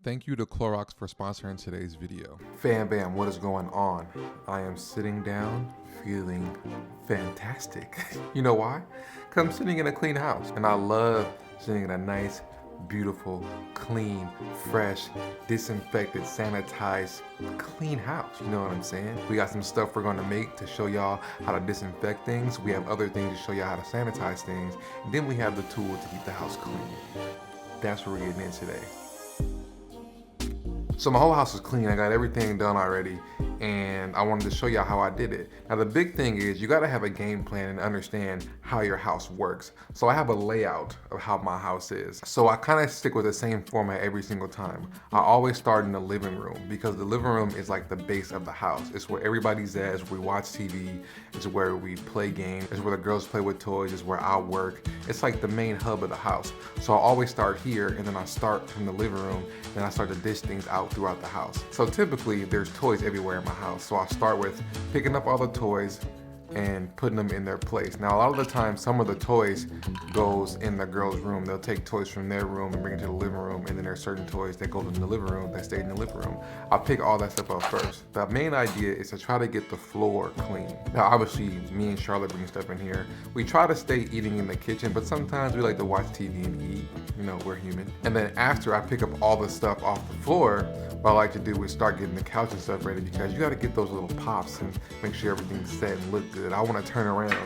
Thank you to Clorox for sponsoring today's video. Fam, what is going on? I am sitting down feeling fantastic. You know why? Because I'm sitting in a clean house and I love sitting in a nice, beautiful, clean, fresh, disinfected, sanitized, clean house. You know what I'm saying? We got some stuff we're gonna make to show y'all how to disinfect things. We have other things to show y'all how to sanitize things. And then we have the tool to keep the house clean. That's what we're getting in today. So my whole house is clean. I got everything done already, and I wanted to show y'all how I did it. Now the big thing is you gotta have a game plan and understand how your house works. So I have a layout of how my house is. So I kind of stick with the same format every single time. I always start in the living room because the living room is like the base of the house. It's where everybody's at, it's where we watch TV, it's where we play games, it's where the girls play with toys, it's where I work. It's like the main hub of the house. So I always start here, and then I start from the living room, and I start to dish things out throughout the house. So typically there's toys everywhere in my house. So I start with picking up all the toys and putting them in their place. Now a lot of the time some of the toys goes in the girls' room. They'll take toys from their room and bring it to the living room, and then there's certain toys that go in the living room that stay in the living room. I'll pick all that stuff up first. The main idea is to try to get the floor clean. Now obviously me and Charlotte bring stuff in here. We try to stay eating in the kitchen, but sometimes we like to watch TV and eat. You know, we're human. And then after I pick up all the stuff off the floor, what I like to do is start getting the couch and stuff ready, because you got to get those little pops and make sure everything's set and look good. I want to turn around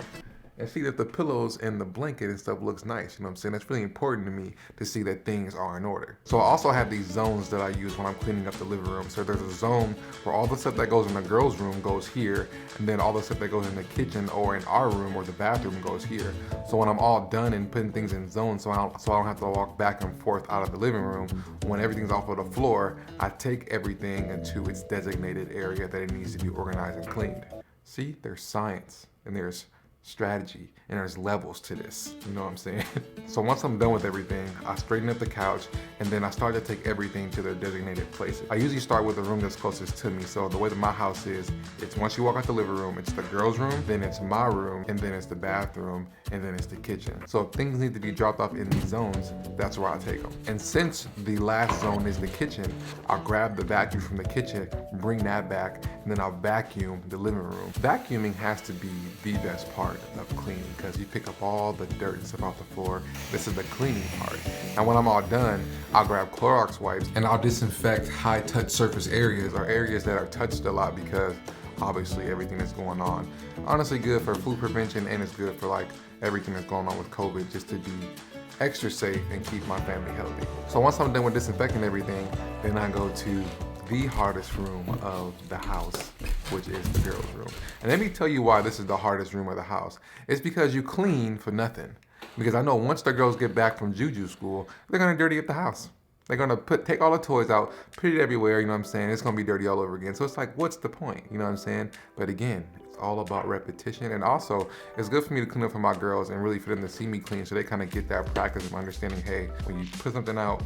and see that the pillows and the blanket and stuff looks nice. You know what I'm saying? That's really important to me to see that things are in order. So I also have these zones that I use when I'm cleaning up the living room. So there's a zone where all the stuff that goes in the girls' room goes here, and then all the stuff that goes in the kitchen or in our room or the bathroom goes here. So when I'm all done and putting things in zones, so I don't have to walk back and forth out of the living room, when everything's off of the floor, I take everything into its designated area that it needs to be organized and cleaned. See, there's science and there's strategy and there's levels to this, you know what I'm saying? So once I'm done with everything, I straighten up the couch, and then I start to take everything to their designated places. I usually start with the room that's closest to me. So the way that my house is, it's once you walk out the living room, it's the girls' room, then it's my room, and then it's the bathroom, and then it's the kitchen. So if things need to be dropped off in these zones, that's where I take them. And since the last zone is the kitchen, I'll grab the vacuum from the kitchen, bring that back, and then I'll vacuum the living room. Vacuuming has to be the best part of cleaning, because you pick up all the dirt and stuff off the floor. This is the cleaning part. And when I'm all done, I'll grab Clorox wipes and I'll disinfect high touch surface areas, or areas that are touched a lot, because obviously everything that's going on. Honestly good for food prevention, and it's good for like everything that's going on with COVID, just to be extra safe and keep my family healthy. So once I'm done with disinfecting everything, then I go to the hardest room of the house, which is the girls' room. And let me tell you why this is the hardest room of the house. It's because you clean for nothing. Because I know once the girls get back from juju school, they're gonna dirty up the house. They're gonna take all the toys out, put it everywhere, you know what I'm saying? It's gonna be dirty all over again. So it's like, what's the point? You know what I'm saying? But again, it's all about repetition. And also, it's good for me to clean up for my girls and really for them to see me clean, so they kind of get that practice of understanding, hey, when you put something out,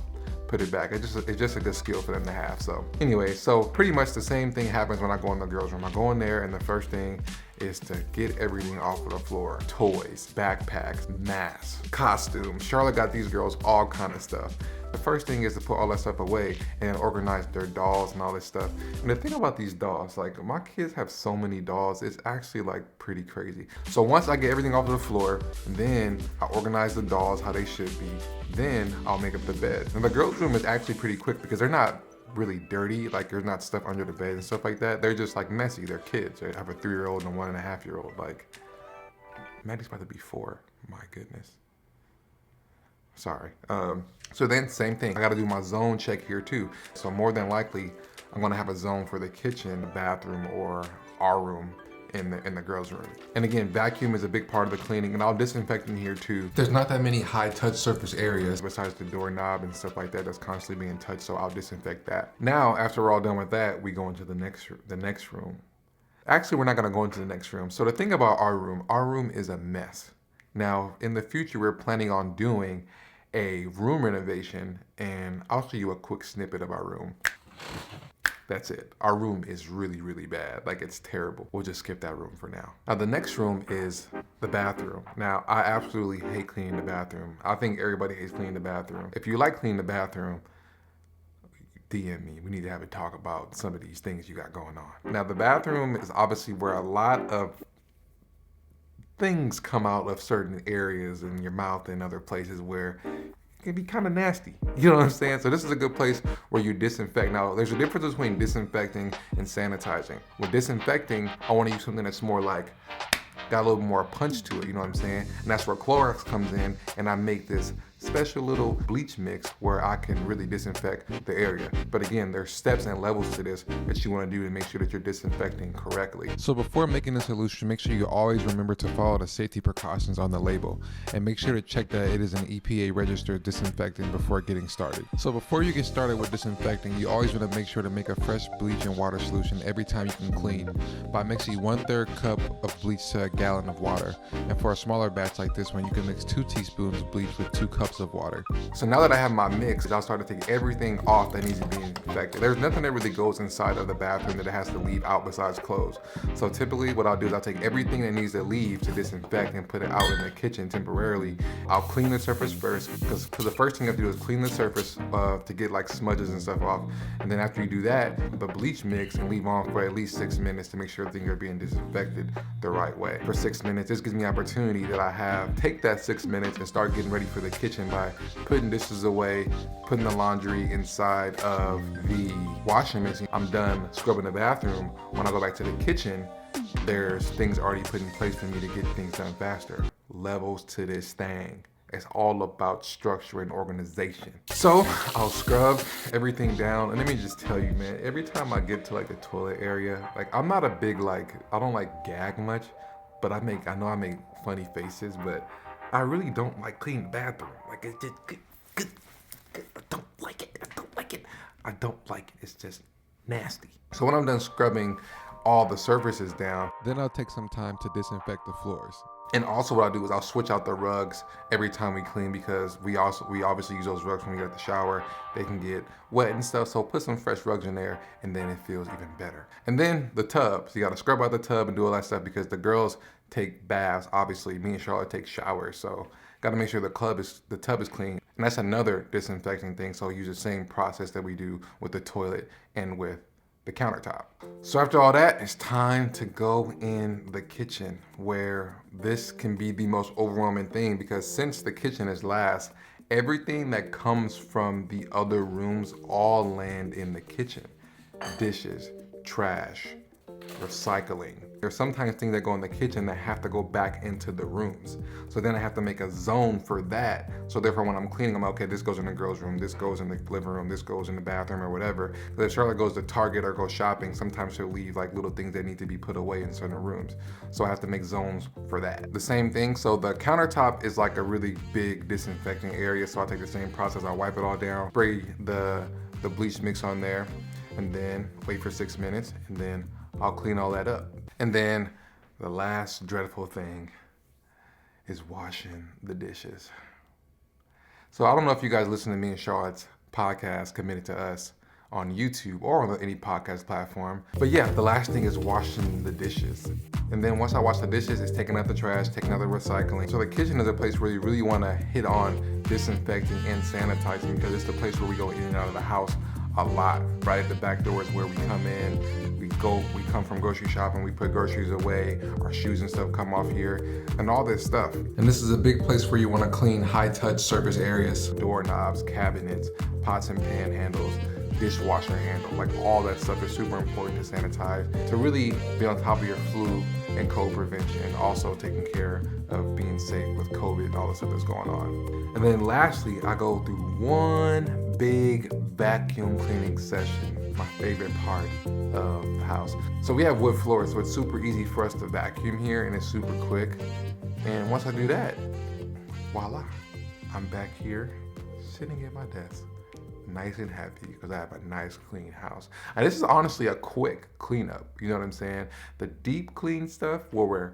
put it back. It's just a good skill for them to have. So anyway, so pretty much the same thing happens when I go in the girls' room. I go in there, and the first thing is to get everything off of the floor. Toys, backpacks, masks, costumes. Charlotte got these girls all kind of stuff. The first thing is to put all that stuff away and organize their dolls and all this stuff. And the thing about these dolls, like my kids have so many dolls, it's actually like pretty crazy. So once I get everything off of the floor, then I organize the dolls how they should be. Then I'll make up the bed. And the girls' room is actually pretty quick because they're not really dirty. Like there's not stuff under the bed and stuff like that. They're just like messy. They're kids. They have a 3-year-old and a 1.5-year-old. Like Maddie's about to be 4. My goodness. Sorry. So then same thing. I got to do my zone check here too. So more than likely, I'm going to have a zone for the kitchen, the bathroom, or our room in the girls' room. And again, vacuum is a big part of the cleaning, and I'll disinfect in here too. There's not that many high touch surface areas besides the doorknob and stuff like that that's constantly being touched, so I'll disinfect that. Now, after we're all done with that, we go into the next room. Actually, we're not going to go into the next room. So the thing about our room is a mess. Now, in the future, we're planning on doing a room renovation, and I'll show you a quick snippet of our room. That's it. Our room is really, really bad. Like, it's terrible. We'll just skip that room for now. Now, the next room is the bathroom. Now, I absolutely hate cleaning the bathroom. I think everybody hates cleaning the bathroom. If you like cleaning the bathroom, DM me. We need to have a talk about some of these things you got going on. Now, the bathroom is obviously where a lot of things come out of certain areas in your mouth and other places where it can be kind of nasty. You know what I'm saying? So this is a good place where you disinfect. Now, there's a difference between disinfecting and sanitizing. With disinfecting, I want to use something that's more like, got a little more punch to it, you know what I'm saying? And that's where Clorox comes in, and I make this special little bleach mix where I can really disinfect the area. But again, there's steps and levels to this that you want to do to make sure that you're disinfecting correctly. So before making the solution, make sure you always remember to follow the safety precautions on the label, and make sure to check that it is an EPA registered disinfectant before getting started. So before you get started with disinfecting, you always want to make sure to make a fresh bleach and water solution every time you can clean by mixing 1/3 cup of bleach to a gallon of water. And for a smaller batch like this one, you can mix 2 teaspoons of bleach with 2 cups of water. So now that I have my mix, I'll start to take everything off that needs to be infected. There's nothing that really goes inside of the bathroom that it has to leave out besides clothes. So typically what I'll do is I'll take everything that needs to leave to disinfect and put it out in the kitchen temporarily. I'll clean the surface first, because the first thing I do is clean the surface to get like smudges and stuff off. And then after you do that, the bleach mix and leave on for at least 6 minutes to make sure things are being disinfected the right way. For 6 minutes, this gives me opportunity that I have take that 6 minutes and start getting ready for the kitchen by putting dishes away, putting the laundry inside of the washing machine. I'm done scrubbing the bathroom. When I go back to the kitchen, there's things already put in place for me to get things done faster. Levels to this thing. It's all about structure and organization. So I'll scrub everything down, and let me just tell you, man, every time I get to like the toilet area, like I'm not a big I don't like gag much, but I know I make funny faces, but I really don't like cleaning the bathroom. Like it's just good. I don't like it. I don't like it. It's just nasty. So when I'm done scrubbing all the surfaces down, Then I'll take some time to disinfect the floors. and also what I'll do is I'll switch out the rugs every time we clean, because we obviously use those rugs when we get out the shower. They can get wet and stuff, so put some fresh rugs in there and then it feels even better. And then the tub. So you gotta scrub out the tub and do all that stuff because the girls take baths. Obviously, me and Charlotte take showers, so gotta make sure the tub is clean. And that's another disinfecting thing, so use the same process that we do with the toilet and with the countertop. So after all that, it's time to go in the kitchen, where this can be the most overwhelming thing, because since the kitchen is last, everything that comes from the other rooms all land in the kitchen. Dishes, trash, recycling. There's sometimes things that go in the kitchen that have to go back into the rooms. So then I have to make a zone for that. So therefore when I'm cleaning, I'm okay, this goes in the girls' room, this goes in the living room, this goes in the bathroom or whatever. But if Charlotte goes to Target or goes shopping, sometimes she'll leave like little things that need to be put away in certain rooms. So I have to make zones for that. The same thing, so the countertop is like a really big disinfecting area. So I take the same process, I wipe it all down, spray the bleach mix on there, and then wait for 6 minutes, and then I'll clean all that up. And then the last dreadful thing is washing the dishes. So I don't know if you guys listen to me and Charlotte's podcast, Committed to Us, on YouTube or on any podcast platform. But yeah, the last thing is washing the dishes. And then once I wash the dishes, it's taking out the trash, taking out the recycling. So the kitchen is a place where you really want to hit on disinfecting and sanitizing, because it's the place where we go in and out of the house a lot. Right at the back door is where we come in. We come from grocery shopping, we put groceries away, our shoes and stuff come off here, and all this stuff. And this is a big place where you want to clean high-touch surface areas, doorknobs, cabinets, pots and pan handles, dishwasher handle, like all that stuff is super important to sanitize, to really be on top of your flu and cold prevention, and also taking care of being safe with COVID and all the stuff that's going on. And then lastly, I go through one big vacuum cleaning session, my favorite part of the house. So we have wood floors, so it's super easy for us to vacuum here, and it's super quick. And once I do that, voila, I'm back here sitting at my desk, nice and happy, because I have a nice clean house. And this is honestly a quick cleanup, you know what I'm saying? The deep clean stuff where we're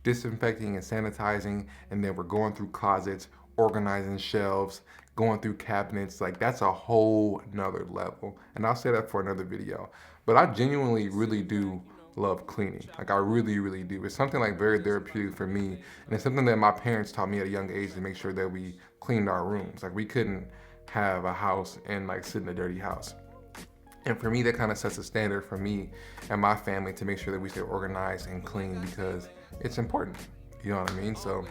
disinfecting and sanitizing, and then we're going through closets, organizing shelves, going through cabinets, like that's a whole nother level. And I'll say that for another video. But I genuinely really do love cleaning. Like I really, really do. It's something like very therapeutic for me. And it's something that my parents taught me at a young age, to make sure that we cleaned our rooms. Like we couldn't have a house and like sit in a dirty house. And for me, that kind of sets a standard for me and my family to make sure that we stay organized and clean because it's important. You know what I mean? So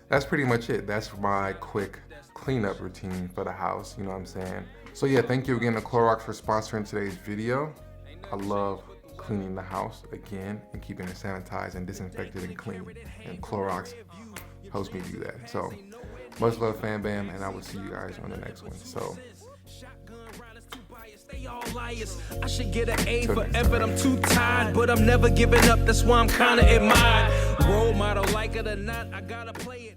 that's pretty much it. That's my quick cleanup routine for the house. You know what I'm saying? So yeah, thank you again to Clorox for sponsoring today's video. I love cleaning the house again and keeping it sanitized and disinfected and clean. And Clorox helps me do that. So much love, fam bam, and I will see you guys on the next one. So I should get an A for effort, I'm too tired, but I'm never giving up, that's why I'm kinda admired. Role model, like it or not, I gotta play it.